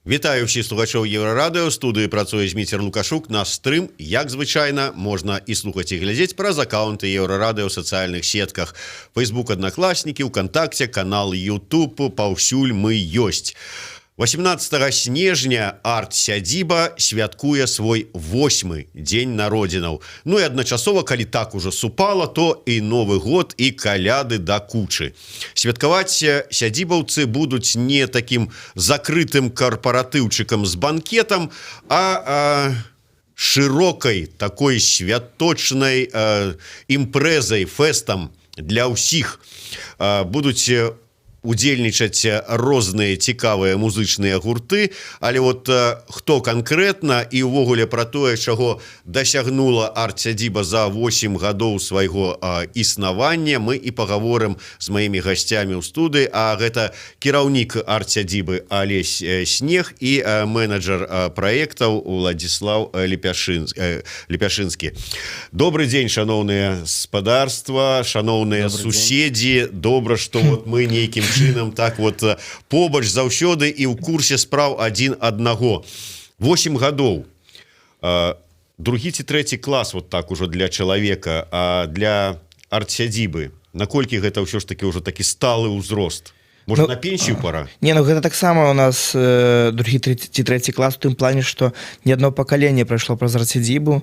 Вітаю ўсіх слухачоў Еўрарадыё, студыі працуе Зміцер Лукашук. Наш стрым, як звычайна, можна і слухаць і глядзець праз аккаунты Еўрарадыё ў сацыяльных сетках. Facebook, Аднакласнікі, ВКонтакце, канал YouTube, паўсюль мы ёсць. 18 снежня арт-сядзіба святкуе свой 8-й дзень народзінаў. Ну і адначасова, калі так ужо супала, то і Новы год, і каляды да кучы. Святкаваць сядзібаўцы будуць не такім закрытым карпаратыўчыкам з банкетам, а шырокай такой святочнай імпрэзай, фэстам для ўсіх. Будуць удзельнічаць розныя цікавыя музычныя гурты, але вот хто канкрэтна і ўвогуле пра тое, чаго дасягнула арт-сядзіба за 8 гадоў свайго існавання, мы і пагаворым з маімі гасцямі ў студыі, а гэта кіраўнік арт-сядзібы Алесь Снег і менеджер праектаў Уладзіслаў Лепяшынскі. Добрый дзень, шаноўныя спадарства, шаноўныя суседзі. Добра, што вот мы нейкім чынам так вот побач заўсёды і ў курсе спраў адзін аднаго. 8 гадоў. Другі ці трэці клас вот так ужо для чалавека, а для арт-сядзібы. Наколькі гэта ўсё ж такі ўжо такі сталы ўзрост? Может, на пенсію пора? Не, ну гэта таксама у нас другі ці трэці клас у тым плане, што не адно пакаленне прайшло праз арт-сядзібу,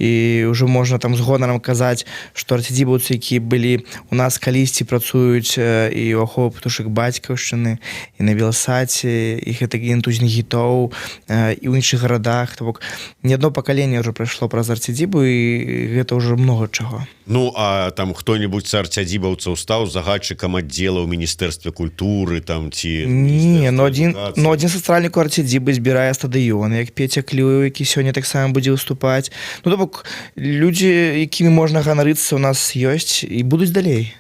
і ўжо можна там з гонарам казаць, што арт-сядзібаўцы, якія былі у нас калісьці, працуюць і ў ахове птушак бацькаўшчыны, і на Беласаце, і гэта гентузні гітоў, і ў іншых гарадах. То бок не адно пакаленне ўжо прайшло праз арт-сядзібу, і гэта ўжо многа чаго. Ну, а там хто-небудзь з арт-сядзібаўцаў стаў загадчыкам аддзела ў міністэрстве культуры там ці... Не, ну адзін сацыяльнік у арт-сядзібы збірае стадыёны, як Петя Клюев, які сёння таксама будзе выступаць. Ну, то бок, людзі, якімі можна ганарыцца, у нас ёсць і будуць далей.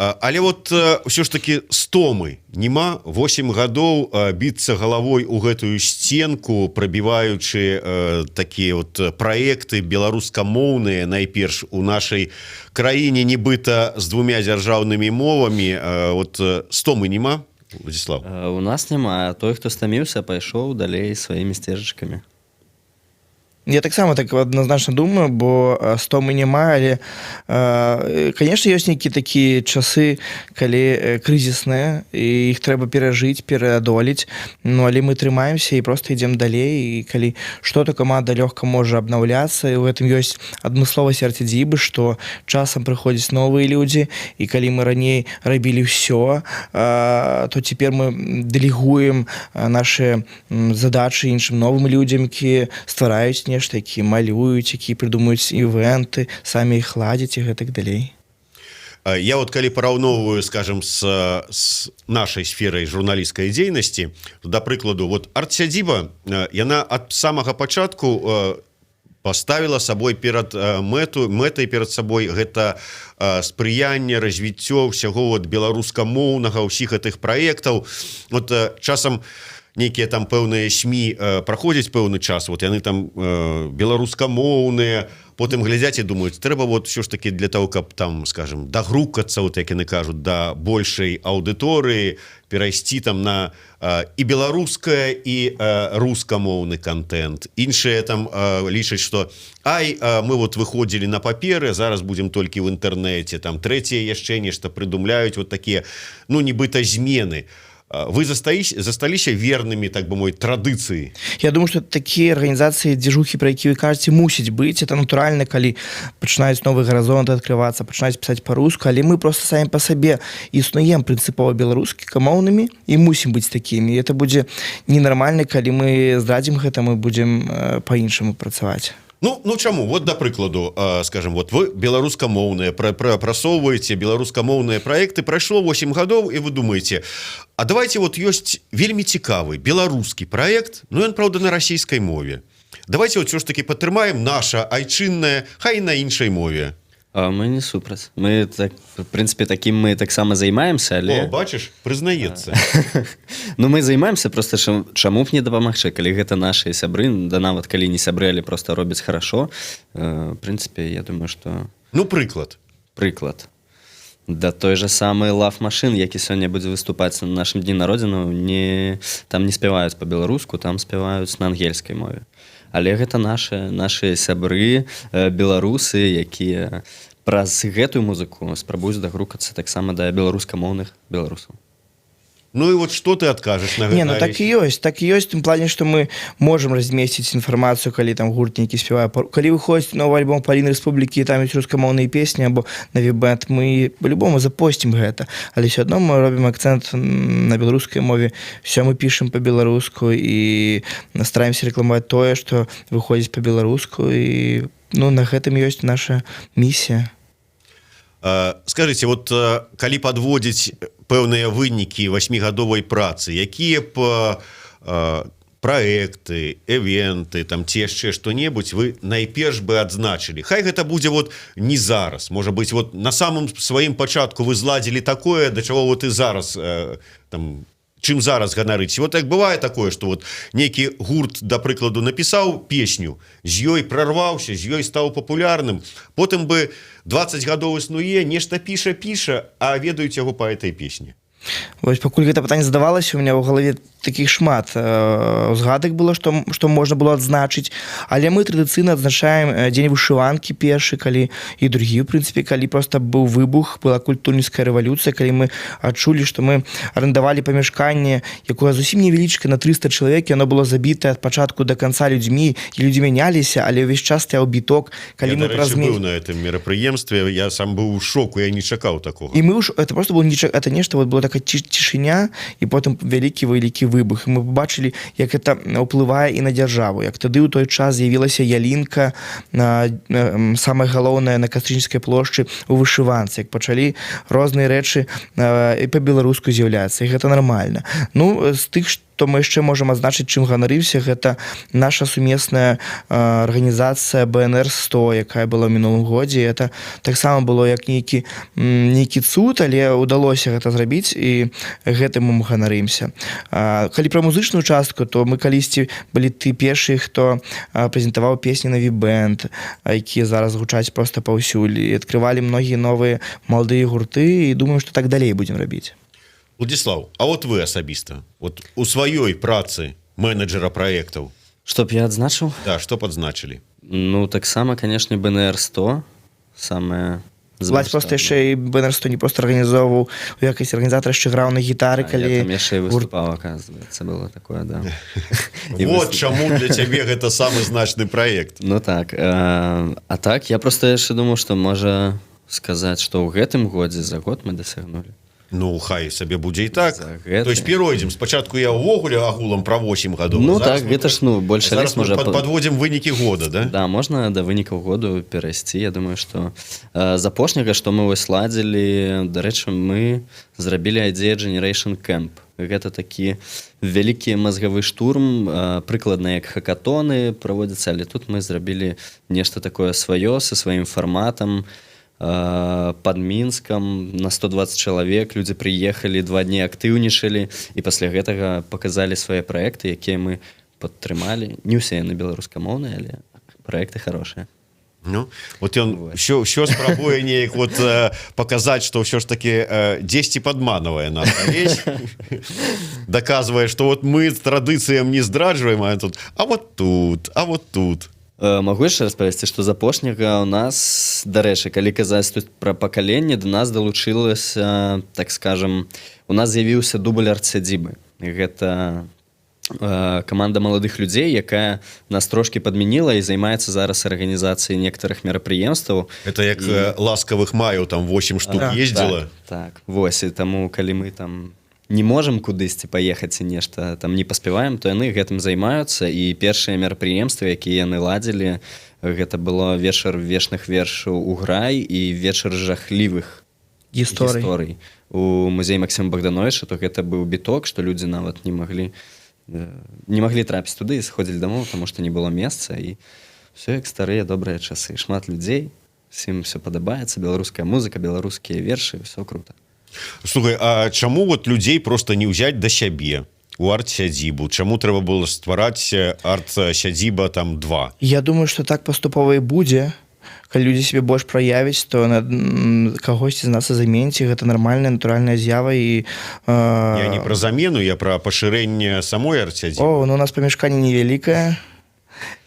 Але вот ўсё ж такі стомы нема. 8 гадоў біцца галавой у гэтую сценку, прабіваючы такія вот праекты беларускамоўныя, найперш у нашай краіне, нібыта з 2 дзяржаўнымі мовамі. Вот стомы нема, Владзіслаў? У нас няма. Той, хто стаміўся, пайшоў далей сваімі сцежачкамі. Я таксама так адназначна думаю, бо стомы няма, але, конечно, ёсць нейкія такія часы, калі крызісныя, і іх трэба перажыць, пераадолець, ну, але мы трымаемся і проста ідзем далей, і калі што-то каманда лёгка можа абнаўляцца, і ў гэтым ёсць адмысловасць арт-сядзібы, што часам прыходзяць новыя людзі, і калі мы раней рабілі ўсё, то цяпер мы дэлегуем нашы задачы іншым новым людзям, якія ствараюць нешта, якія малююць, якія прыдумаюць івэнты, самі іх ладзяць і гэтак далей. Я вот калі параўноўваю, скажем, с нашай сферай журналісцкай дзейнасці, да прыкладу, вот арт-сядзіба, яна ад самага пачатку паставіла сабой перад мэтай перад сабой гэта спрыянне, развіццё ўсяго вот беларускамоўнага, ўсіх гэтых праектаў. Вот часам нейкія там пэўныя СМІ праходзяць пэўны час, вот яны там беларускамоўныя, потым глядзяць і думаюць, трэба вот ўсё ж такі для того, каб там, скажем, дагрукацца, вот як яны кажуць, да большай аўдыторыі, перайсці там на і беларускае, і рускамоўны контент. Іншыя там лічаць, што мы вот выходзілі на паперы, зараз будзем толькі ў інтэрнэце, там трэцяе яшчэ нешта прыдумляюць, вот такія, ну, нібыта змены. Вы засталіся вернымі, так бы мой, традыцыі? Я думаю, што такія арганізацыі, дзежухі, пра якія вы кажаце, мусіць быць. Это натуральна, калі пачынаюць новыя гарызонты адкрывацца, пачынаюць пісаць па-руску, але мы проста самі па сабе існуем прынцыпова беларускамоўнымі і мусім быць такімі. І это будзе ненармальна, калі мы здрадзім гэта, мы будзем па-іншаму працаваць. Ну чаму? Вот, да прыкладу, скажем, вот вы беларускамоўныя, прасоўваеце беларускамоўныя праекты, прайшло 8 гадоў, і вы думаеце, а давайте вот ёсць вельмі цікавы беларускі праект, ну ён, праўда, на расійскай мове. Давайте вот ўсё ж такі падтрымаем наша айчыннае, хай на іншай мове. Мы не супраць. Мы, так, в прынцыпе, такім мы таксама займаемся, але... О, бачыш, прызнаецца. Ну, мы займаемся, просто чаму б не дапамагчы, калі гэта нашыя сябры, да нават калі не сябры, але просто робяць хорошо. В прынцыпе, я думаю, што... Ну, прыклад. Прыклад. Да той же самы Love Machine, які сёння будзе выступаць на нашым дні народзінаў, там не спяваюць па-беларуску, там спяваюць на ангельскай мове. Але гэта нашы сябры, беларусы, якія праз гэтую музыку спрабуюць дагрукацца таксама да беларускамоўных беларусаў. Ну и вот что ты откажешь на гэта? Не, ну так и есть в том плане, что мы можем разместить информацию, коли там гурт нейкі спевае. Коли выходит новый альбом Полины Республики, и там есть рускамоўныя песни, або на Вибэнд, мы по-любому запостим гэта. Але все одно мы робим акцент на беларускай мове, все мы пишем по-беларуску и стараемся рекламовать тое, что выходит по-беларуску, и на гэтым есть наша миссия. Скажите, вот калі подводзіць пэўныя вынікі 8гадовай працы, якія б праекты, эвенты, там ці яшчэ што-небудзь вы найперш бы адзначылі? Хай гэта будзе вот не зараз, можа быць, вот на самым сваім пачатку вы зладзілі такое, да чаго вот і зараз там чым зараз ганарыць. Вот як бывае такое, што вот нейкі гурт, да прыкладу, напісаў песню, з ёй прарваўся, з ёй стаў папулярным, потым бы 20 гадоў існуе, нешта піша, а ведаюць яго па этой песні. Вось пакуль гэта пытанне задавалася, у меня ў галаве такіх шмат згадак было, што можна было адзначыць, але мы традыцыйна адзначаем дзень вышыванкі першы, калі і другі, ў прынцыпе, калі проста быў выбух, была культурніцкая рэвалюцыя, калі мы адчулі, што мы арендавалі памяшканне, якое зусім невялічкае, на 300 чалавек, яно было забітае ад пачатку да канца людзьмі, і людзі мяняліся, але ўвесь час стаяў біток, калі мы праз быў на этом мерапрыемстве, я сам быў у шоку, я не чакаў такога. І мы это просто было это нешта, вот была такая цішыня, і потым вялікі выбух. І мы побачылі, як это ўплывае і на дзяржаву, як тады ў той час з'явілася ялінка, самае галоўнае, на Кастрычніцкай плошчы у вышыванцы, як пачалі розныя рэчы і па-беларуску з'яўляцца, і гэта нармальна. Ну, з тых, што мы яшчэ можам адзначыць, чым ганарыўся, гэта наша сумесная арганізацыя БНР-100, якая была ў мінулым годзе. Это таксама было як нейкі цуд, але ўдалося гэта зрабіць, і гэтым мы ганарымся. Калі пра музычную частку, то мы калісьці былі ты першыя, хто прэзентаваў песні на Вибэнд, якія зараз гучаць проста паўсюль, і адкрывалі многія новыя маладыя гурты, і думаю, што так далей будзем рабіць. Владислав, а вот вы асабіста, вот у сваёй працы менеджера праектаў, Што б я адзначыў? да, што падзначылі? Ну, таксама, канешне, БНР-100, самае... Владь просто яшчэ і БНР-100 не просто арганізоўваў, у якасці арганізатара яшчэ граў на гітары, Я калі... там яшчэ і выступаў, оказывается, было такое, да. Вот чаму для цябе гэта самы значны праект. Ну так, а так, я просто яшчэ думаў, што можа сказаць, што ў гэтым годзе за год мы дасягнулі. Ну, хай сабе будзе і так. За гэты. То есть перайдзем. Спачатку я ўвогуле агулам пра 8 гадоў. Ну так, гэта ж, больше лес можа... Падводзім вынікі года, да? Да, можна да вынікаў году перайсці. Я думаю, што з апошняга, што мы вось ладзілі, дарэчы, мы зрабілі Idea Generation Camp. Гэта такі вялікі мазгавы штурм, прыкладна як хакатоны праводзяцца, але тут мы зрабілі нешта такое сваё, са сваім фарматам, под Мінскам на 120 чалавек, людзі прыехалі, 2 дні актыўнічалі, і пасля гэтага паказалі свае праекты, якія мы падтрымалі. Не ўсе яны беларускамоўныя, але праекты хорошыя. Ну, вот ён ўсё спрабуе неяк вот паказаць, што ўсё ж такі дзесьці падманавае нас весь. Даказвае, што вот мы з традыцыям не здраджваем, а вот тут. Магу яшчэ распавесці, што з апошняга ў нас, дарэчы, калі казаць тут пра пакаленне, да нас далучылася, так скажам, у нас з'явіўся дубль арт-сядзібы. Гэта каманда маладых людзей, якая нас трошкі падмяніла і займаецца зараз арганізацыяй некаторых мерапрыемстваў. Это як ласкавых маяў, там 8 штук ездзіла. Так, вось, і таму, калі мы там не можам кудысьці паехаць і нешта там не паспяваем, то яны гэтым займаюцца, і першыя мерапрыемствы, якія яны ладзілі, гэта было вечар вечных вершаў у Грай і вечар жахлівых гісторый у музеі Максіма Богдановича. То гэта быў біток, што людзі нават не маглі трапіць туды і сходзілі дамоў, таму што не было месца, і все як старыя добрыя часы. Шмат людзей, всім все падабаецца, беларуская музыка, беларускія вершы, все круто. Слухай, а чаму вот людзей просто не ўзяць да сябе у арт-сядзібу? Чаму трэба было ствараць арт-сядзіба там 2? Я думаю, што так паступова і будзе. калі людзі сябе больш праявяць, то кагосьці з нас і заменіць, і гэта нармальная натуральная з'ява. І Я не пра замену, я пра пашырэнне самой арцядзібы. ну, у нас памяшканне невялікае,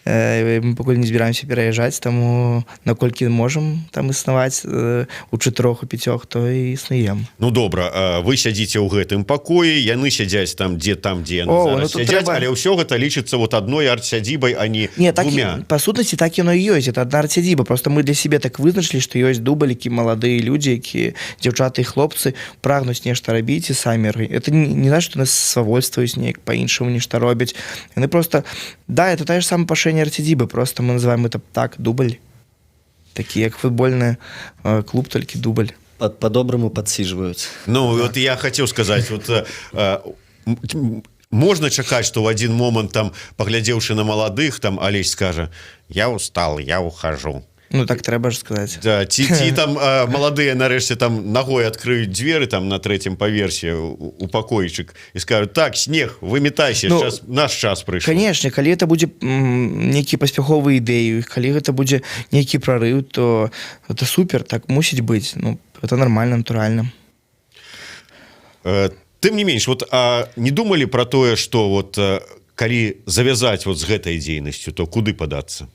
мы пакуль не збіраемся пераязджаць, таму наколькі можам там існаваць у 4-5, то і існуем. Ну добра, вы сядзіце ў гэтым пакоі, яны сядзяць там, дзе яны зараз тут сядзяць, трэба... але ўсё гэта лічыцца вот адной арт-сядзібай, а не так, двумя. Па сутнасці, так яно і ёсць, это адна арт-сядзіба, просто мы для сябе так вызначылі, што ёсць дублікі, маладыя людзі, якія, дзяўчаты і хлопцы, прагнуць нешта рабіць і самі. Это не значит, што нас свавольствуюць неяк па-іншаму нешта робяць. Яны просто, да, это тая ж самая пашырэнне арт-сядзібы, просто мы называем это так, дубль. Такі, як футбольны клуб, толькі дубль. По-доброму подсиживают. Ну, вот я хотел сказать, вот можно чакаць, что в один момент, там, поглядевши на молодых, там, Олесь скажет: я устал, я ухожу. Ну, так трэба ж сказаць. Да, ці там маладыя нарэшце там ногой адкрыюць дзверы там на 3-м паверсе у пакойчык і скажуць: так, снег, выметайся, Ну, наш час прыйшоў. Канешне, калі гэта будзе нейкі паспяховы ідэю, калі гэта будзе нейкі прарыў, то это супер, так мусіць быць. Ну, это нормально, натуральна. Тым не менш, вот не думалі пра тое, што вот калі завязаць вот з гэтай дзейнасцю, то куды падацца?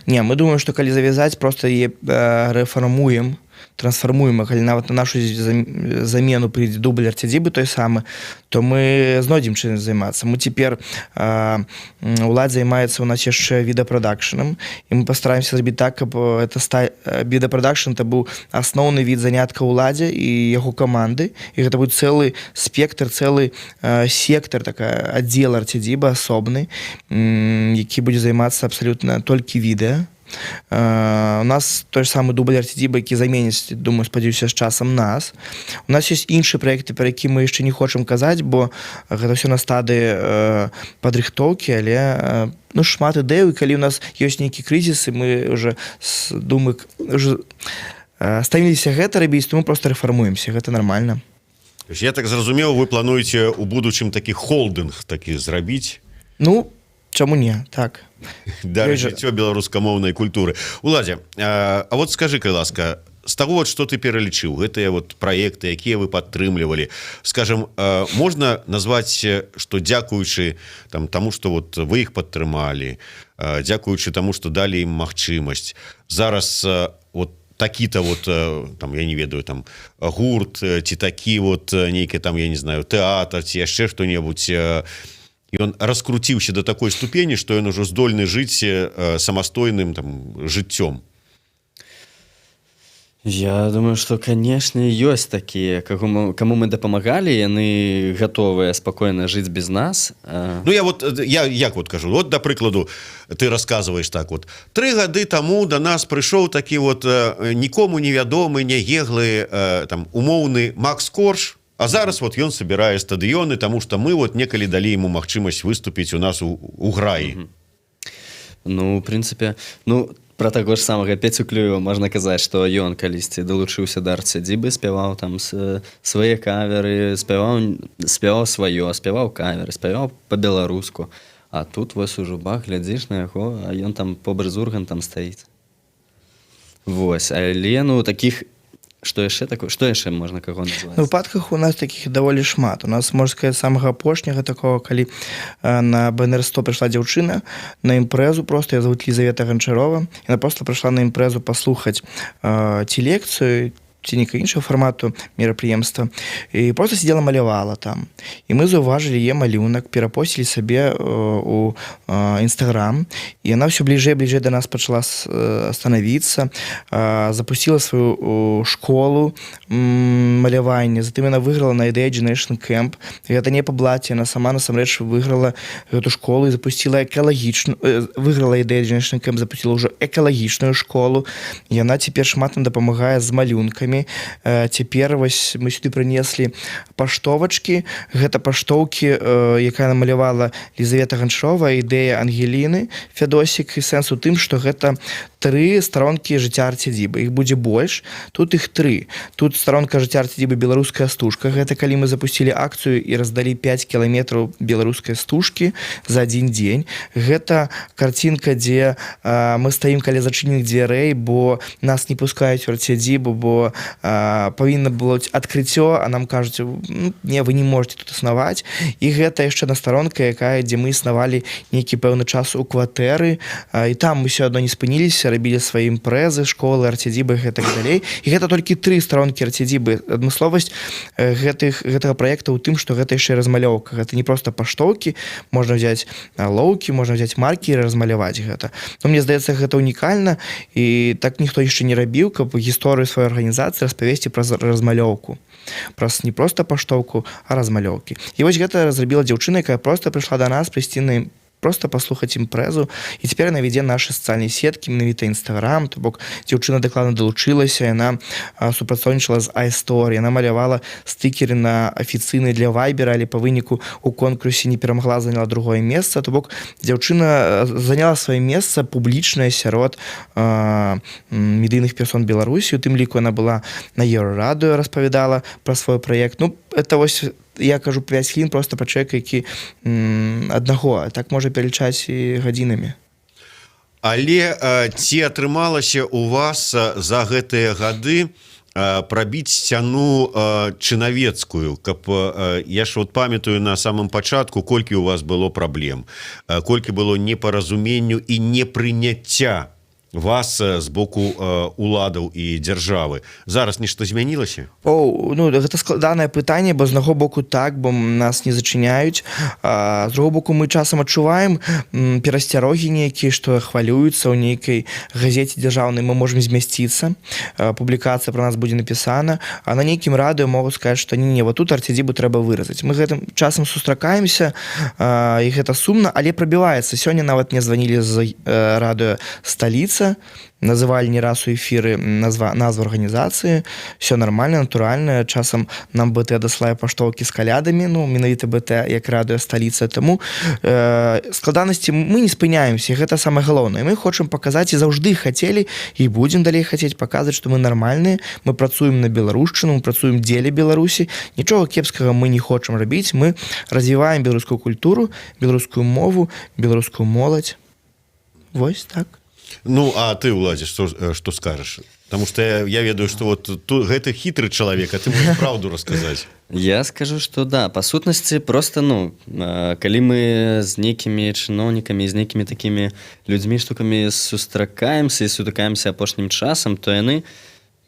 Не, мы думаем, што калі завязаць, просто яе рэфармуем, трансфармуем, а калі нават на нашу замену прыйдзе дубль арт-сядзібы той самы, то мы знойдзем чым займацца. Мы цяпер, улад займаецца у нас яшчэ відэапрадакшнам, і мы пастараемся зрабіць так, каб відэапрадакшн это быў асноўны від занятка ўладзе і яго каманды, і гэта будзе цэлы спектр, цэлы сектор, такая аддзел арт-сядзібы асобны, які будзе займацца абсалютна толькі відэа. У нас той же самый дубль арт-сядзібы, які заменіць, думаю, спадзяюся, з часам нас. У нас ёсць іншыя праекты, пра які мы яшчэ не хочам казаць, бо гэта ўсё на стадыі падрыхтоўкі, але ну, шмат ідэў, і калі у нас ёсць нейкі крызіс, і мы уже думаю, уже ставіліся гэта рабіць, то мы просто рэфармуемся, гэта нармальна. Я так зразумеў, вы плануеце ў будучым такі холдынг такі зрабіць? Ну, чаму не, так. Да, развіццё беларускамоўнай культуры. Уладзе, а вот скажы, калі ласка, з таго, вот, што ты пералічыў, гэтыя вот праекты, якія вы падтрымлівалі, скажем, можна назваць, што дзякуючы там, таму, што вот вы іх падтрымалі, дзякуючы таму, што далі ім магчымасць, зараз вот такі-то вот, там, я не ведаю, там, гурт, ці такі вот нейкі там, я не знаю, тэатр, ці яшчэ што-небудзь, і он раскруціўся до такой ступені, што ён ужо здольны жыць самастойным там жыццём. Я думаю, что, конечно, ёсць такія, кому мы дапамагалі, яны гатовыя спакойна жыць без нас. Ну, я як вот кажу, вот, да прыкладу, ты расказваеш так вот: 3 гады таму до нас прыйшоў такі вот нікому невядомы, нягеглы, там, умоўны Макс Корж, а зараз вот ён собирае стадыёны, таму што мы вот некалі далі ему магчымасць выступіць у нас у граі. Ну, в прынцыпе, ну, пра таго ж самага Пецю Клюева можна казаць, што ён калісьці далучыўся да арт-сядзібы, спяваў там свае каверы, спяваў сваё, спяваў каверы, спяваў па-беларуску. А тут вось у жубах глядзіш на яго, а ён там побач з Ургантам стаіць. Вось, але, ну, такіх... Што яшчэ такое? Што яшчэ можна каго назваць? На выпадках у нас такіх даволі шмат. У нас, можна сказаць, самага апошняга такого, калі на БНР-100 прыйшла дзяўчына на імпрэзу, просто я зовут Лизавета Гончарова, яна просто прыйшла на імпрэзу паслухаць ці лекцыю, ці нейкага іншага фармату мерапрыемства, і просто сидела малявала там. І мы заўважылі яе малюнак, перапосцілі сабе у Інстаграм, і яна ўсё бліжэй да нас пачала станавіцца, запусціла сваю школу малявання, затым яна выйграла на Idea Generation Camp. Гэта не па блаце, яна сама насамрэч выйграла гэту школу і запусціла выйграла Idea Generation Camp, запусціла ўжо экалагічную школу. Яна цяпер шмат нам дапамагае з малюнкамі, сеткамі. Цяпер вось мы сюды прынеслі паштовачкі. Гэта паштоўкі, якая намалявала Лізавета Ганчарова, ідэя Ангеліны Фядосік, і сэнс у тым, што гэта 3 старонкі жыцця Арцядзібы. Іх будзе больш, тут іх 3. Тут старонка жыцця Арцядзібы беларуская стужка. Гэта калі мы запусцілі акцыю і раздалі 5 кіламетраў беларускай стужкі за адзін дзень. Гэта карцінка, дзе мы стаім каля зачыненых дзвярэй, бо нас не пускаюць у Арцядзібу, бо павінна было адкрыццё, а нам кажуць, не, вы не можете тут існаваць. І гэта яшчэ адна старонка, якая, дзе мы існавалі нейкі пэўны час у кватэры, і там мы ўсё адно не спыніліся, рабілі свае імпрэзы, школы, Арцядзібы і гэтак далей. І гэта толькі 3 старонкі Арцядзібы. Адмысловасць гэтага праекта ў тым, што гэта яшчэ размалёўка. Гэта не проста паштоўкі, можна взяць лоўкі, можна взяць маркі і размаляваць гэта. Но мне здаецца, гэта унікальна, і так ніхто яшчэ не рабіў, каб гісторыю сваёй арганізацыі распавесці праз размалёўку. Праз не проста паштоўку, а размалёўкі. І вось гэта зрабіла дзяўчына, якая проста прыйшла да нас прыйсці на просто паслухаць імпрэзу, і цяпер яна вядзе нашы сацыяльныя сеткі, менавіта Інстаграм, то бок дзяўчына дакладна далучылася, яна супрацоўнічала з iStory, яна малявала стыкеры на афіцыйныя для Вайбера, але па выніку у конкурсе не перамагла, заняла другое месца, то бок дзяўчына заняла сваё месца публічнае сярод медыйных персон Беларусі, у тым ліку яна была на Еўрарадыё, распавядала пра свой праект. Ну, это вось я кажу 5 хвілін просто пра чалавека, які аднаго, так можа пералічаць і гадзінамі. Але ці атрымалася у вас за гэтыя гады прабіць сцяну чынавецкую, каб я ж вот памятаю на самым пачатку, колькі у вас было праблем, колькі было непаразуменню і непрыняцця вас з боку уладаў і дзяржавы. Зараз нешта змянілася? Ну, гэта складанае пытанне, бо з аднаго боку так, бо нас не зачыняюць. З другого боку мы часам адчуваем перасцярогі нейкія, што хвалююцца ў нейкай газеце дзяржаўнай, мы можам змясціцца, публікацыя пра нас будзе напісана, а на нейкім радыё могуць сказаць, што не, вот тут Арцядзібу трэба выразаць. Мы гэтым часам сустракаемся, і гэта сумна, але прабіваецца. Сёння нават мне званілі з радыё «Сталіца», называлі не раз у эфіры назву арганізацыі, все нормально, натуральна, часам нам БТ даслае паштоўкі з калядамі, ну, менавіта БТ як радыё «Сталіца», таму складанасці мы не спыняемся, гэта самае галоўнае. Мы хочам паказаць і заўжды хацелі, і будзем далей хацець паказаць, што мы нармальныя, мы працуем на беларушчыну, мы працуем дзеля Беларусі, нічога кепскага мы не хочам рабіць, мы развіваем беларускую культуру, беларускую мову, беларускую моладзь. Вось так. Ну, а ты, Уладзі, што скажаш? Потому что я ведаю, что вот гэта хитрый чалавек, а ты можешь правду расказаць. Я скажу, что да, па сутнасці просто, ну, калі мы з нейкімі чыноўнікамі, з нейкімі такімі людзьмі, штукамі сустракаемся і сутыкаемся апошнім часам, то яны,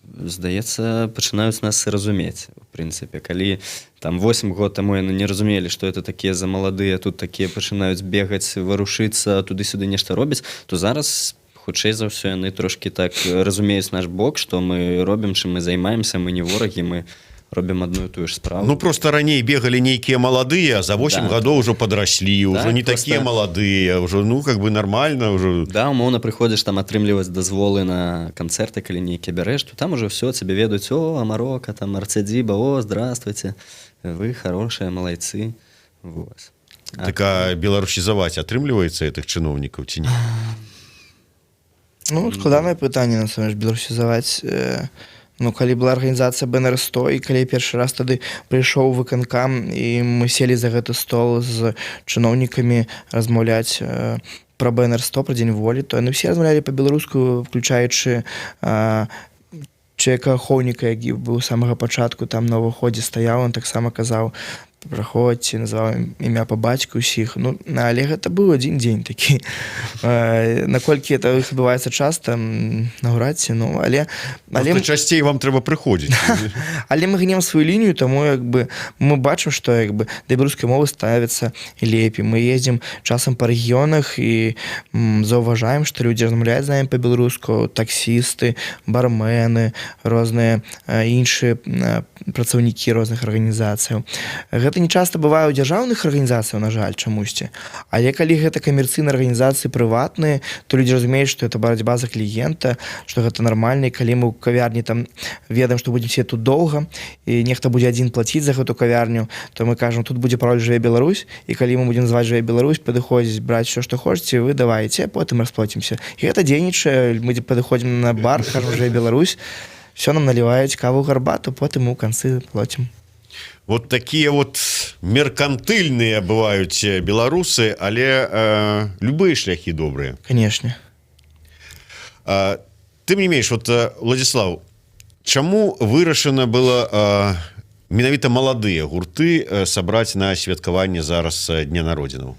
здаецца, пачынаюць нас разумець, у прынцыпе. Калі там 8 год таму яны не разумелі, што это такія за маладыя, тут такія пачынаюць бегаць, варушыцца, туды-сюды нешта робіць, то зараз хутчэй за ўсё яны трошкі так разумеюць наш бок, што мы робім, чым мы займаемся, мы не ворагі, мы робім адну і тую ж справу. Ну, просто раней бегалі нейкія маладыя, а за 8 гадоў ўжо падраслі, ўжо не такія маладыя, ўжо, ну, как бы нормально. Ўжо... Да, умоўна, прыходзіш там атрымліваць дазволы на канцэрты, калі нейкія бярэш, то там ужо ўсё, цябе ведаюць, о, Амарока, там, Арцядзіба, о, здравствуйте, вы хорошие, малайцы. Вот. Так, а беларусізаваць атрымліваецца гэтых чыноўнікаў ці не? Ну, складанае пытанне, на самом деле, беларусізаваць. Ну, калі была арганізацыя БНР-100, і калі першы раз тады прыйшоў выканкам, і мы селі за гэты стол з чыноўнікамі размаўляць пра БНР-100, пра Дзень волі, то яны все размаўлялі па-беларуску, включаючы чалавека ахоўніка, які быў з самага пачатку там на ўваходзе стаяў, он таксама казаў, праходзьце, называў імя па бацьку ўсіх. Ну, але гэта быў адзін дзень такі. Наколькі это адбываецца часта, наўрад ці, ну, але... Часцей вам трэба прыходзіць. Але мы гнем сваю лінію, таму, як бы, мы бачым, што, як бы, да беларускай мовы ставіцца лепей. Мы ездзім часам па рэгіёнах і заўважаем, што людзі размаўляюць з намі па-беларуску, таксісты, бармены, розныя іншыя працаўнікі розных арганізацыяў. Гэта гэта не часта бывае ў дзяржаўных арганізацыяў, на жаль, чамусьці, але калі гэта камерцыйныя арганізацыі прыватныя, то людзі разумеюць, што это барацьба за кліента, што гэта нармальна, і калі мы ў кавярні там ведаем, што будзем сидзець тут доўга і нехта будзе адзін плаціць за гэту кавярню, то мы кажам, тут будзе пароль «Жыве Беларусь», і калі мы будзем зваць «Жыве Беларусь», падыходзіць, браць все, што хочаце, вы давайце, а потым расплоцімся. І гэта дзейнічае, мы падыходзім на бар, кажам «Жыве Беларусь», все нам наливаюць каву, гарбату, потым у канцы плоцім. Вот такія вот меркантыльныя бываюць беларусы, але любыя шляхі добрыя. Канешне. Тым не менш, вот, Владзіслаў, чаму вырашана было менавіта маладыя гурты сабраць на святкаванне зараз дня народзінаў?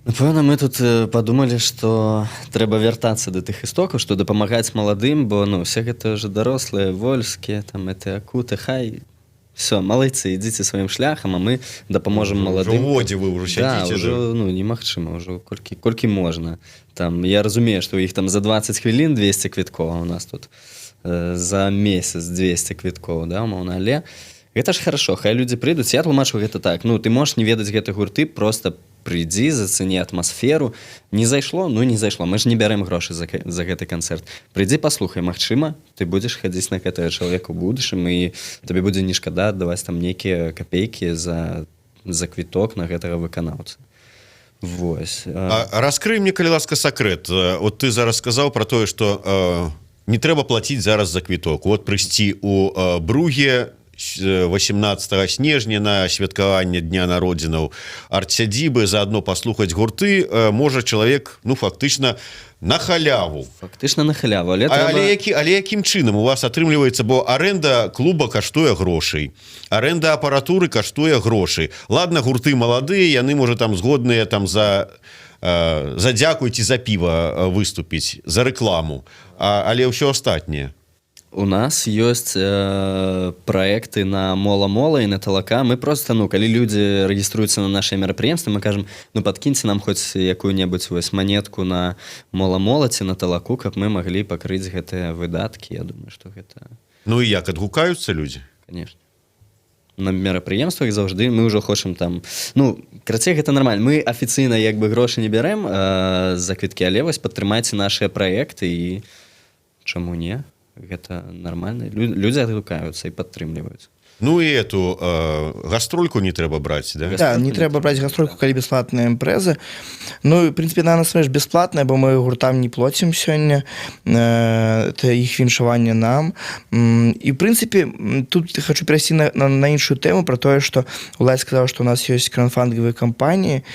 Напэўна, мы тут падумалі, што трэба вяртацца да тых істокаў, што дапамагаць маладым, бо все гэта ўжо дарослыя, вольскія, там, акуты, хай, все, малайцы, ідзіце сваім шляхам, а мы дапаможам маладым. Ужо годзе вы ўжо сядзіце. Да, ўжо, немагчыма, ўжо колькі можна. Там, я разумею, што ў іх там за 20 хвілін 200 квіткоў, а у нас тут за месяц 200 квіткоў, да, умоўна, але гэта ж хорошо, хай людзі прыйдуць, я тлумачу гэта так, ты можаш не ведаць гэты гурты, просто прыйдзі, зацэні атмасферу, не зайшло, не зайшло, мы ж не бярэм грошы за гэты канцэрт. Прыйдзі, паслухай, магчыма, ты будзеш хадзіць на гэтага чалавека ў будучым, і табе будзе не шкада аддаваць там нейкія капейкі за квіток на гэтага выканаўца. Вось. Раскрый мне, калі ласка, сакрэт. Вот ты зараз сказаў пра тое, што не трэба плаціць зараз за квіток. Вот прыйсці ў Бруге 18 снежня на святкаванне дня народзінаў арт-сядзібы, заадно паслухаць гурты можа чалавек, фактычна на халяву. Фактычна на халяву, але якім чынам у вас атрымліваецца, бо аренда клуба каштуе грошай, аренда апаратуры каштуе грошай. Ладно, гурты маладыя, яны можа там згодныя там за дзякуйце за піва выступіць, за рэкламу, але ўсё астатняе. У нас ёсць праекты на мола-мола і на талака. Мы просто, калі людзі рэгіструюцца на нашыя мерапрыемствы, мы кажам, пакіньце нам хоць якую-небудзь манетку на мола-мола ці на талаку, каб мы маглі пакрыць гэтыя выдаткі. Я думаю, што гэта... Ну і як, адгукаюцца людзі? Конечно. На мерапрыемствах заўжды мы ўжо хочам там... Крацей, гэта нармальна. Мы афіцыйна грошы не бярэм за квіткі, але вось падтрымайце нашыя праекты і чаму не? Гэта нармальна. Людзі адгукаюцца і падтрымліваюць. Ну і эту гастрольку не трэба браць, да? Да, не трэба браць гастрольку, калі бясплатныя імпрэзы. В прынцыпе, на нас бясплатная, бо мы гуртам не плоцім сёння. Это іх віншаванне нам. І, в прынцыпе, тут хочу перайсці на іншую тэму пра тое, што Улад сказаў, што у нас ёсць краўдфандынгавыя кампаніі,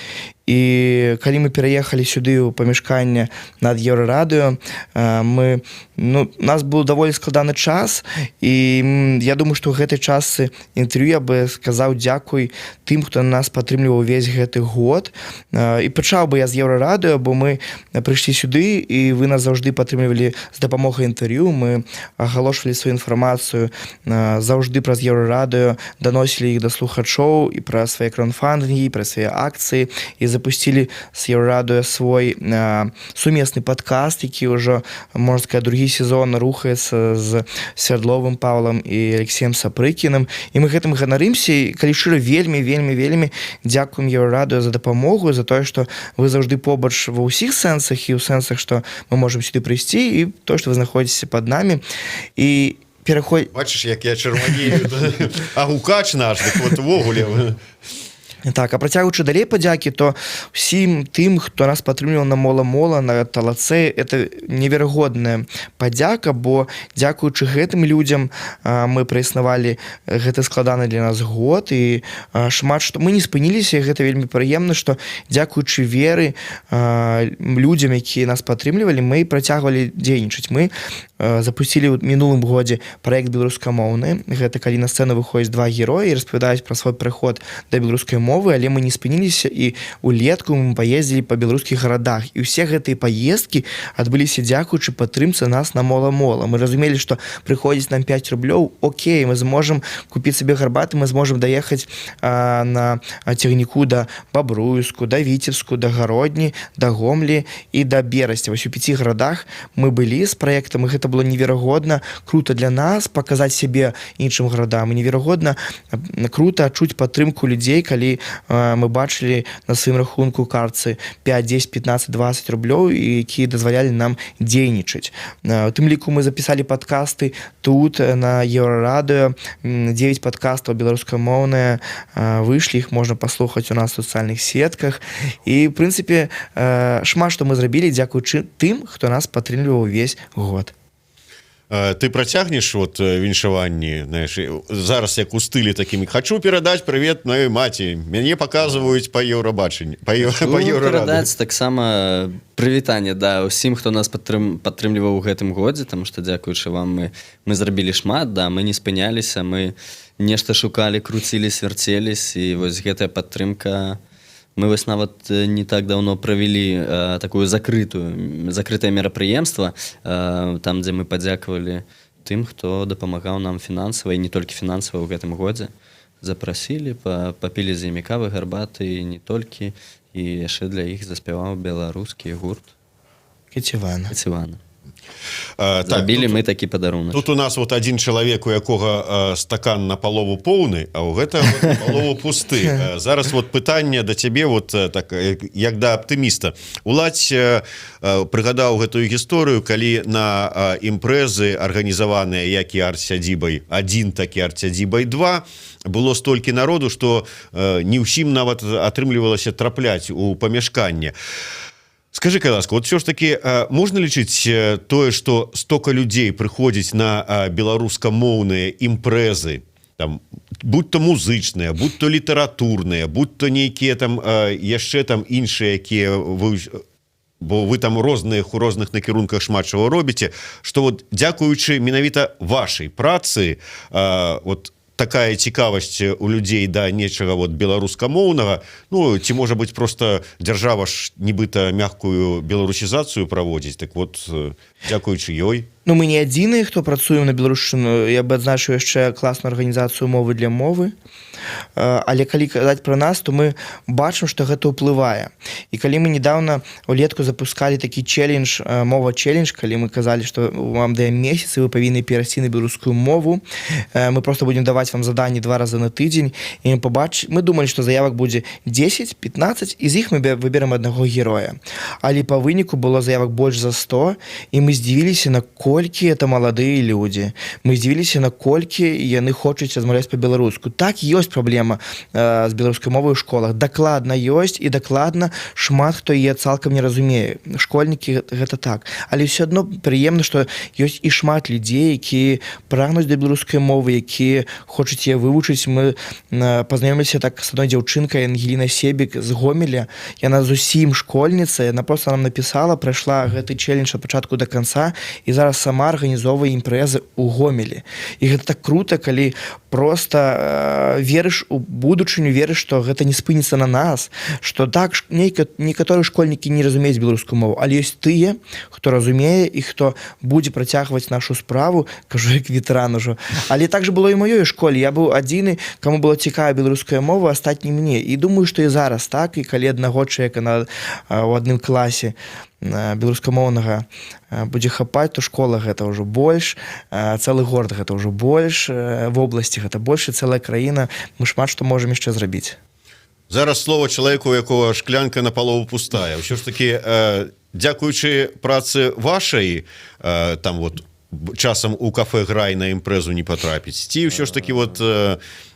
і калі мы пераехалі сюды ў памяшканне над Еўрарадыё, у нас быў даволі складаны час, і я думаю, што ў гэтай частцы інтэрв'ю я бы сказаў дзякуй тым, хто нас падтрымліваў увесь гэты год. І пачаў бы я з Еўрарадыё, бо мы прыйшлі сюды, і вы нас заўжды падтрымлівалі з дапамогай інтэрв'ю, мы агалошвалі сваю інфармацыю заўжды праз Еўрарадыё, даносілі іх да слухачоў і пра свае краўдфандынгі, пра свае акцыі, і запустили с Еўрарадыё свой сумесны падкаст, які ўжо, можна сказаць, другі сезон рухаецца з Свярдловым Павлам і Алексеем Сапрыкіным. І мы гэтым ганарымся, і калі шчыра, вельмі дзякуем Еўрарадыё за дапамогу, за тое, што вы заўжды побач ва ўсіх сэнсах, і ў сэнсах, што мы можам сюды прыйсці, і тое, што вы знаходзіцеся пад намі. І бачыш, як я чырванею. А гукач наш, дык вот увогуле... Так, а працягваючы далей падзякі, то ўсім тым, хто нас падтрымліваў на мола-мола, на талацэ, это неверагодная падзяка, бо дзякуючы гэтым людзям мы праіснавалі гэты складаны для нас год, і шмат што мы не спыніліся, і гэта вельмі прыемна, што дзякуючы веры людзям, якія нас падтрымлівалі, мы працягвалі дзейнічаць. Мы запусцілі ў мінулым годзе праект беларускамоўны. Гэта калі на сцэну выходзяць два героі і распавядаюць пра свой прыход да беларускай мовы, але мы не спыніліся, і улетку мы паездзілі па беларускіх гарадах. І ўсе гэтыя паездкі адбыліся дзякуючы падтрымцы нас на мола-мола. Мы разумелі, што прыходзіць нам 5 рублёў, окей, мы зможам купіць сабе гарбаты, мы зможам даехаць на цягніку да Бабруйску, да Віцебску, да Гародні, да Гомлі і да Берасці. Вось у 5 гарадах мы былі з праектам, і гэта гэта было неверагодна круто для нас паказаць сябе іншым гарадам і неверагодна круто адчуць падтрымку людзей, калі мы бачылі на сваім рахунку картцы 5, 10, 15, 20 рублёў, якія дазвалялі нам дзейнічаць. У тым ліку мы запісалі падкасты тут на Еўрарадыё, 9 падкастаў беларускамоўныя выйшлі, іх можна паслухаць у нас в сацыяльных сетках. І, в прынцыпе, шмат што мы зрабілі дзякуючы тым, хто нас падтрымліваў увесь год. Ты працягнеш вот віншаванні, знаешь, зараз як у стылі такім хачу перадаць прывет маёй маці, мяне паказваюць па Еўрабачанні, па Еўрарадыё. Перадаць таксама прывітанне ўсім, хто нас падтрымліваў у гэтым годзе, таму што дзякуючы вам мы зрабілі шмат, мы не спыняліся, мы нешта шукалі, круціліся, вярцеліся, і вось гэтая падтрымка. Мы вось нават не так даўно правялі такое закрытае мерапрыемства, там, дзе мы падзякавалі тым, хто дапамагаў нам фінансава, і не толькі фінансава ў гэтым годзе. Запрасілі, папілі з імі кавы, гарбаты, і не толькі, і яшчэ для іх заспяваў беларускі гурт Кецівана. Зрабілі мы такі падарунак. Тут у нас вот один чалавек, у якога стакан напалову поўны, а ў гэта напалову пусты. Зараз вот пытанне да цябе, вот так, як да аптыміста. Уладзь прыгадаў гэтую гісторыю, калі на імпрэзы арганізаваныя як і арт-сядзібай 1, так і арт-сядзібай 2, было столькі народу, што не ўсім нават атрымлівалася трапляць у памяшканне. Скажи, ласка, вот все ж таки можна лічыць тое, што стока людзей прыходзіць на беларускамоўныя імпрэзы, там, будь то музычныя, будь то літаратурныя, будь то нейкія там яшчэ там іншыя, якія вы, бо вы там розных у розных накірунках шмат чаго робіце, што вот дзякуючы менавіта вашай працы вот такая цікавасць у людзей да нечага вот беларускамоўнага, ну, ці можа быць просто дзяржава ж нібыта мяккую беларусізацыю праводзіць, так вот дзякуючы ёй. Ну, мы не адзіныя, хто працуем на беларушчыну. Я бы адзначыў яшчэ класную арганізацыю мовы для мовы. Але калі казаць пра нас, то мы бачым, што гэта ўплывае. І калі мы недавно улетку запускалі такі челлендж, мова-челлендж, калі мы казалі, што вам дае месяц, і вы павінны перайсці на беларускую мову, мы просто будем даваць вам заданні 2 разы на тыдзень, і мы думалі, што заявак будзе 10-15, і з іх мы выберем аднаго героя. Але па выніку было заявак больш за 100, і мы здзівіліся, наколькі это маладыя людзі. Мы здзівіліся, наколькі яны хочуць размаўляць па-беларуску. Так, ёсць праблема з беларускай мовай у школах. Дакладна ёсць, і дакладна шмат хто яе цалкам не разумее. Школьнікі гэта так. Але ўсё адно прыемна, што ёсць і шмат людзей, якія прагнуць да беларускай мовы, якія хочуць яе вывучыць. Мы пазнаёміліся так з адной дзяўчынкай, Ангеліна Себік з Гомеля. Яна зусім школьніца, яна проста нам напісала, прайшла гэты челлендж ад пачатку да канца, і зараз сама арганізоўвае імпрэзы ў Гомелі. І гэта так крута, калі проста верыш у будучыню, верыш, што гэта не спыніцца на нас, што так, некаторыя школьнікі не разумеюць беларускую мову, але ёсць тыя, хто разумее і хто будзе працягваць нашу справу, кажу, як ветэран ужо. Але так жа было і маёй школе. Я быў адзіны, каму была цікавая беларуская мова, астатні мне. І думаю, што і зараз так, і калі аднаго чалавека у адным класе беларускамоўнага будзе хапаць, то школа гэта ўжо больш, цэлы горад гэта ўжо больш, вобласці гэта больш, і цэлая краіна, мы шмат што можам яшчэ зрабіць. Зараз слова чалавеку, у якога шклянка напалову пустая. Ўсё ж такі, дзякуючы працы вашай, там вот часам у кафе «Грай» на імпрэзу не патрапіць, ці ўсё ж такі вот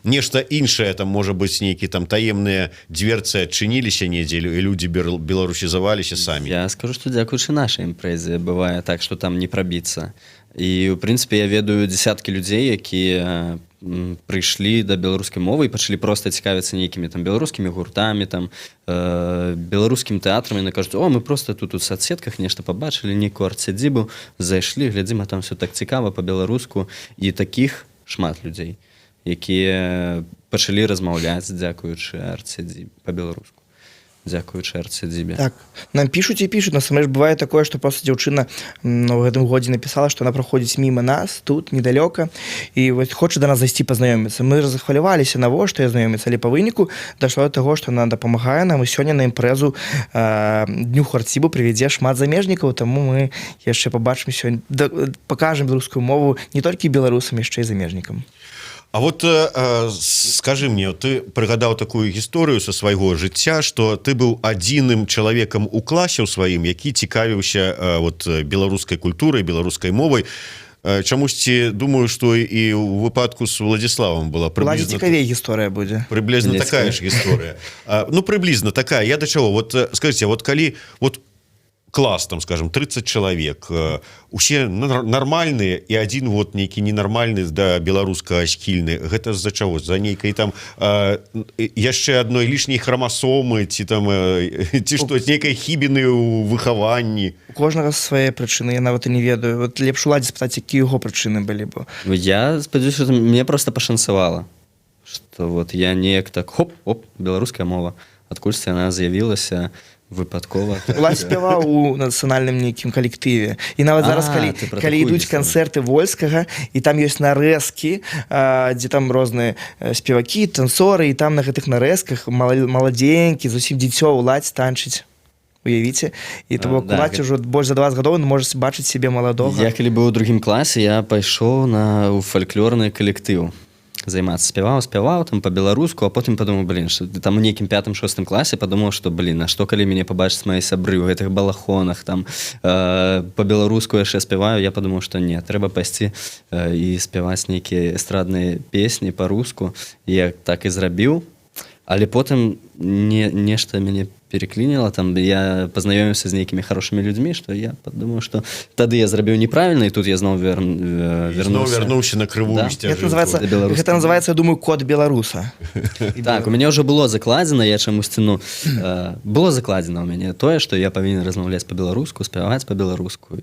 нешта іншае, там можа быць нейкі там таемныя дверцы адчыніліся недзе, і людзі беларусізаваліся самі. Я скажу, што дзякуючы нашай імпрэзе бывае так, што там не прабіцца. І, у прынцыпе, я ведаю дзесяткі людзей, якія прыйшлі да беларускай мовы і пачалі проста цікавіцца нейкімі там беларускімі гуртамі, там беларускім тэатрам, і кажуць: о, мы проста тут у соцсетках нешта пабачылі, нейкую арт-сядзібу, зайшлі, глядзім, а там все так цікава па-беларуску. І такіх шмат людзей, якія пачалі размаўляць, дзякуючы арт-сядзібе па-беларуску. дзякуючы арцідзібе. Так, нам пишут и пишут. На самом деле бывает такое, что просто девчина в этом годе написала, что она проходит мимо нас, тут, недалеко, и вот хочет до нас зайти познакомиться. Мы захвалювались на что я знакомиться, але по вынику дошло до того, что она допомагає нам, и сегодня на импрезу Дню Хортсібу приведе шмат замежников, тому мы еще побачим сегодня, покажем белорусскую мову не только белорусам, еще и замежникам. А вот скажи мне, ты прыгадаў такую гісторыю са свайго жыцця, што ты быў адзіным чалавекам у класе ў сваім, які цікавіўся вот беларускай культурай, беларускай мовай. Чамусьці думаю, што і ў выпадку з Владзіславам была прыблізна цікавей гісторыя будзе. Прыблізна такая ж гісторыя. Ну прыблізна такая. Я да чаго? Вот скажите, вот калі вот класс, там, скажем, 30 человек, усе нормальные, и один вот нейкі ненармальны да беларускага схільны. Гэта з-за чаго? За нейкай там яшчэ адной лішняй храмасомы, ці там ці што, нейкай хібіны ў выхаванні. У кожнага свае прычыны, я нават і не ведаю. Вот лепш уладзе спытаць, якія яго прычыны былі б. Я спадзяюся, што мне проста пашанцавала, што вот я неяк так хоп, беларуская мова. Адкульці яна з'явілася выпадкова. Уладзь спяваў у нацыянальным нейкім калектыве. І нават зараз, калі ідуць канцэрты Вольскага, і там ёсць нарэзкі, дзе там розныя спевакі, танцоры, і там на гэтых нарэзках маладзенькі, зусім дзіцё уладзь танчыць. Уявіце? І то бок уладзь ужо больш за 20 гадоў можа бачыць сябе маладога. Я калі быў у другім класе, я пайшоў на фальклорны калектыў займацца, спяваў там по-беларуску, а потым падумаў, што там у нейкім 5-6 класе падумаў, што а што калі мяне пабачыць мае сябры ў гэтых балахонах, там по-беларуску яшчэ спяваю, я падумаў, што не, трэба пайсці і спяваць нейкія эстрадныя песні па-руску. Я так і зрабіў, але потым нешта мяне переклинило, там я познаёміўся з нейкімі хорошымі людзьмі, што я падумаў, што тады я зрабіў неправільна, і тут я зноў вярнуўся на крывую сцяжынку. Гэта называецца, я думаю, код беларуса. Так, у мяне ўжо было закладзена, я чамусьці, было закладзена ў мяне тое, што я павінен размаўляць па-беларуску, спяваць па-беларуску.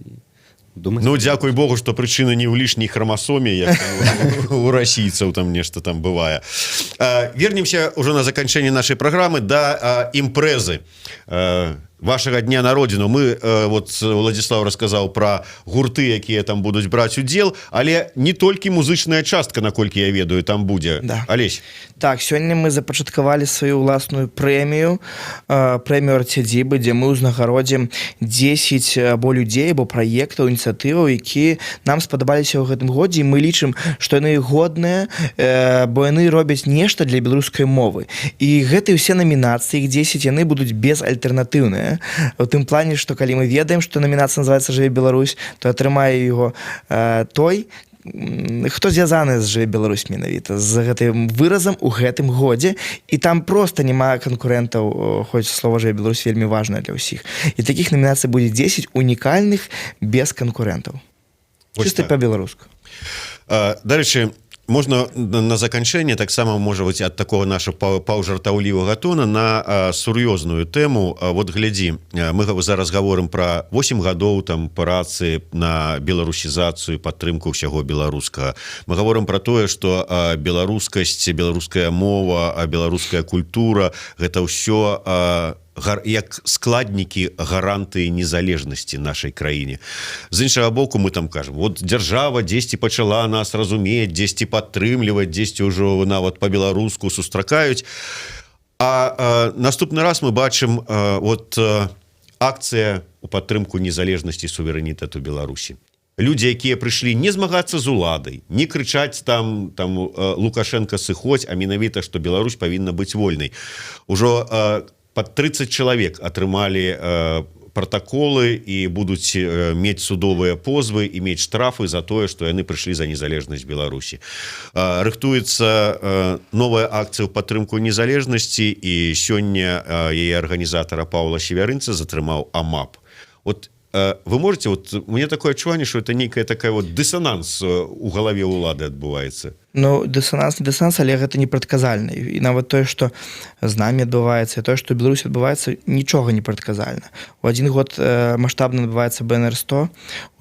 Ну, дзякуй Богу, што прычына не ў лішняй храмасоме, як у расійцаў там нешта там бывае. Вернемся ўжо на заканчэнне нашай праграмы да імпрэзы вашага дня народзіну. Мы, вот Владзіслав расказаў пра гурты, якія там будуць браць удзел, але не толькі музычная частка, наколькі я ведаю, там будзе. Алесь. Так, сёння мы запачаткавалі сваю ўласную прэмію, прэмію арцідзібы, дзе мы ўзнагародзім 10 або людзей, або праектаў, ініцыятываў, якія нам спадабаліся ў гэтым годзе, і мы лічым, што яны годныя, бо яны робяць нешта для беларускай мовы. І гэтыя ўсе намінацыі, іх 10, яны будуць безальтэрнатыўныя. У тым плане, што калі мы ведаем, што намінацыя называецца «Жыве Беларусь», то атрымае яго той, хто звязаны з «Жыве Беларусь» менавіта, з гэтым выразам у гэтым годзе, і там проста няма канкурэнтаў, хоць слова «Жыве Беларусь» вельмі важнае для ўсіх. І такіх намінацый будзе 10 унікальных без канкурэнтаў. Чыста па-беларуску. Дарэчы, можна на заканчэнне таксама, можа быць, ад такого нашага паўжартаўлівага тона на сур'ёзную тэму. Вот глядзі, мы зараз гаворым пра 8 гадоў там працы на беларусізацыю, падтрымку ўсяго беларускага. Мы гаворым пра тое, што беларускасць, беларуская мова, беларуская культура — гэта ўсё як складнікі гарантыі незалежнасці нашай краіне. З іншага боку, мы там кажам, вот дзяржава дзесьці пачала нас разумець, дзесьці падтрымліваць, дзесьці ўжо нават па-беларуску сустракаюць. А наступны раз мы бачым вот акцыя у падтрымку незалежнасці, суверэнітэту Беларусі. Людзі, якія прыйшлі не змагацца з уладай, не крычаць там Лукашенко сыходзь, а менавіта, што Беларусь павінна быць вольнай. Ужо пад 30 чалавек атрымалі протаколы і будуць мець судовыя позвы і мець штрафы за тое, што яны прыйшлі за незалежнасць Беларусі. Рыхтуецца новая акцыя ў падтрымку незалежнасці, і сёння яе арганізатара Паўла Севярынца затрымаў АМАП. Вот вы можете, вот мне такое адчуванне, што это нейкая такая вот дысонанс у галаве ўлады адбываецца. Ну, дысананс, не дысананс, але гэта непрадказальна. І нават тое, што з намі адбываецца, і тое, што ў Беларусі адбываецца, нічога не прадказальна. У адзін год маштабна адбываецца БНР-100,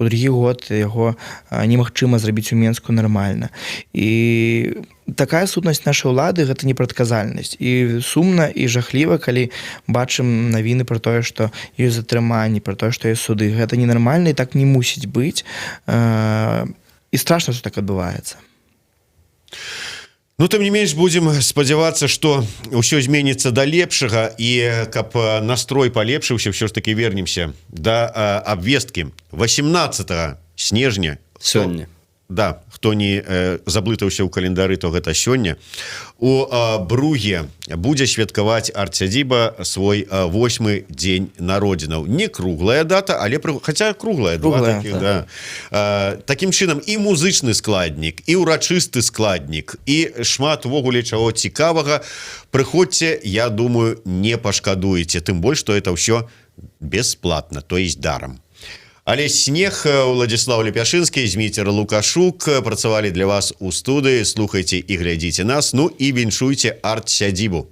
у другі год яго немагчыма зрабіць у Менску нармальна. І такая сутнасць нашай улады — гэта непрадказальнасць. І сумна і жахліва, калі бачым навіны пра тое, што ёсць затрыманні, пра тое, што ёсць суды. Гэта ненармальна, і так не мусіць быць. І страшна, што так адбываецца. Ну, тым не менш, будзем спадзявацца, што ўсё зменіцца да лепшага, і каб настрой палепшыўся, ўсё ж такі вернемся да абвесткі 18 снежня. Сёння. Да, хто не заблытаўся ў календары, то гэта сёння. У Бруге будзе святкаваць арт-сядзіба свой 8-й дзень народзінаў. Не круглая дата, але хаця круглая, Круглая, таких, да. Такім чынам і музычны складнік, і ўрачысты складнік, і шмат увогуле чаго цікавага. Прыходзьце, я думаю, не пашкадуеце, тым больш, што это ўсё бесплатна, то есть дарам. Алесь Снег, Владислав Лепяшынскі, Зміцер Лукашук працавалі для вас у студыі. Слухайце і глядзіце нас, ну і віншуйце арт-сядзібу.